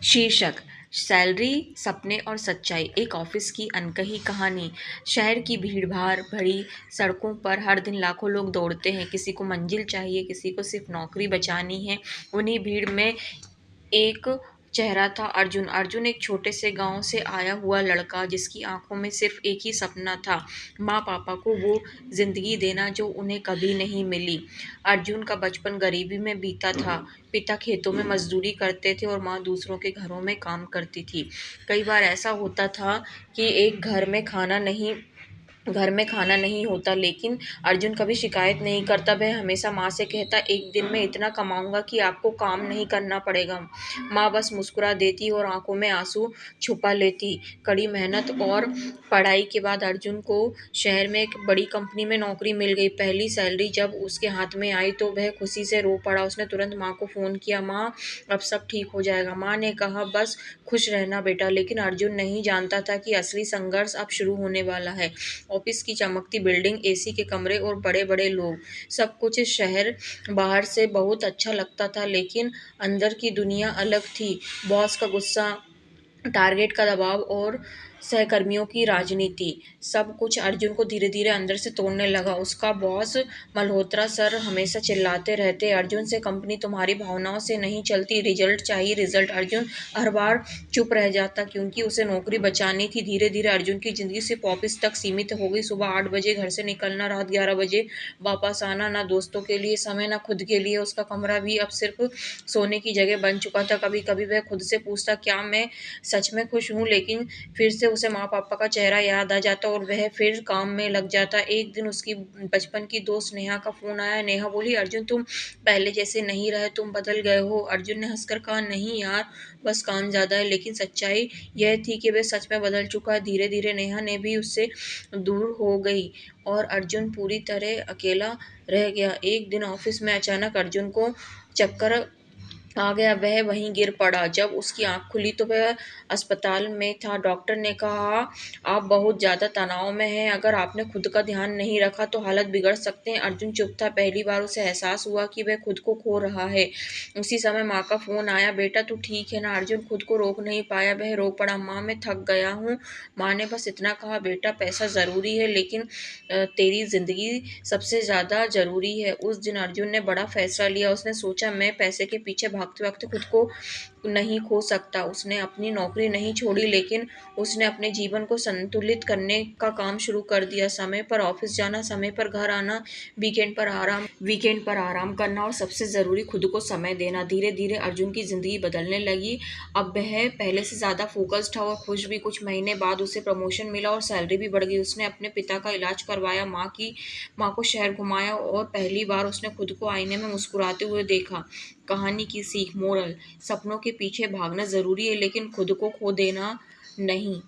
शीर्षक: सैलरी, सपने और सच्चाई। एक ऑफिस की अनकही कहानी। शहर की भीड़भाड़ भरी सड़कों पर हर दिन लाखों लोग दौड़ते हैं। किसी को मंजिल चाहिए, किसी को सिर्फ नौकरी बचानी है। उन्हीं भीड़ में एक चेहरा था, अर्जुन। अर्जुन एक छोटे से गांव से आया हुआ लड़का, जिसकी आंखों में सिर्फ एक ही सपना था, माँ पापा को वो जिंदगी देना जो उन्हें कभी नहीं मिली। अर्जुन का बचपन गरीबी में बीता था। पिता खेतों में मजदूरी करते थे और माँ दूसरों के घरों में काम करती थी। कई बार ऐसा होता था कि एक घर में खाना नहीं होता, लेकिन अर्जुन कभी शिकायत नहीं करता। वह हमेशा माँ से कहता, एक दिन में इतना कमाऊंगा कि आपको काम नहीं करना पड़ेगा। माँ बस मुस्कुरा देती और आंखों में आंसू छुपा लेती। कड़ी मेहनत और पढ़ाई के बाद अर्जुन को शहर में एक बड़ी कंपनी में नौकरी मिल गई। पहली सैलरी जब उसके हाथ में आई तो वह खुशी से रो पड़ा। उसने तुरंत माँ को फोन किया, माँ अब सब ठीक हो जाएगा। माँ ने कहा, बस खुश रहना बेटा। लेकिन अर्जुन नहीं जानता था कि असली संघर्ष अब शुरू होने वाला है। ऑफिस की चमकती बिल्डिंग, एसी के कमरे और बड़े बड़े लोग, सब कुछ शहर बाहर से बहुत अच्छा लगता था, लेकिन अंदर की दुनिया अलग थी। बॉस का गुस्सा, टारगेट का दबाव और सहकर्मियों की राजनीति, सब कुछ अर्जुन को धीरे धीरे अंदर से तोड़ने लगा। उसका बॉस मल्होत्रा सर हमेशा चिल्लाते रहते, अर्जुन से कंपनी तुम्हारी भावनाओं से नहीं चलती, रिजल्ट चाहिए रिजल्ट। अर्जुन हर बार चुप रह जाता, क्योंकि उसे नौकरी बचानी थी। धीरे धीरे अर्जुन की जिंदगी सिर्फ ऑफिस तक सीमित हो गई। सुबह 8 बजे घर से निकलना, रात 11 बजे वापस आना। ना दोस्तों के लिए समय, ना खुद के लिए। उसका कमरा भी अब सिर्फ सोने की जगह बन चुका था। कभी कभी वह खुद से पूछता, क्या मैं सच में खुश हूँ? लेकिन फिर से उसे माँ पापा का चेहरा याद आ जाता और वह फिर काम में लग जाता। एक दिन उसकी बचपन की दोस्त नेहा का फोन आया। नेहा बोली, अर्जुन तुम पहले जैसे नहीं रहे, तुम बदल गए हो। अर्जुन ने हंसकर कहा, नहीं यार, बस काम ज्यादा है। लेकिन सच्चाई यह थी कि वह सच में बदल चुका है। धीरे धीरे नेहा ने भी उससे दूर हो गई और अर्जुन पूरी तरह अकेला रह गया। एक दिन ऑफिस में अचानक अर्जुन को चक्कर आ गया। वह वहीं गिर पड़ा। जब उसकी आंख खुली तो वह अस्पताल में था। डॉक्टर ने कहा, आप बहुत ज्यादा तनाव में हैं, अगर आपने खुद का ध्यान नहीं रखा तो हालत बिगड़ सकते हैं। अर्जुन चुप था। पहली बार उसे एहसास हुआ कि वह खुद को खो रहा है। उसी समय माँ का फोन आया। बेटा तू ठीक है ना? अर्जुन खुद को रोक नहीं पाया, वह रो पड़ा। माँ मैं थक गया हूँ। माँ ने बस इतना कहा, बेटा पैसा जरूरी है, लेकिन तेरी जिंदगी सबसे ज्यादा जरूरी है। उस दिन अर्जुन ने बड़ा फैसला लिया। उसने सोचा, मैं पैसे के पीछे भागते वक्त खुद को नहीं खो सकता। उसने अपनी नौकरी नहीं छोड़ी, लेकिन उसने अपने जीवन को संतुलित करने का काम शुरू कर दिया। समय पर ऑफिस जाना, समय पर घर आना, वीकेंड पर आराम करना और सबसे जरूरी खुद को समय देना। धीरे धीरे अर्जुन की जिंदगी बदलने लगी। अब वह पहले से ज्यादा फोकस्ड था और खुश भी। कुछ महीने बाद उसे प्रमोशन मिला और सैलरी भी बढ़ गई। उसने अपने पिता का इलाज करवाया, माँ को शहर घुमाया और पहली बार उसने खुद को आईने में मुस्कुराते हुए देखा। कहानी की सीख, मोरल: सपनों के पीछे भागना जरूरी है, लेकिन खुद को खो देना नहीं।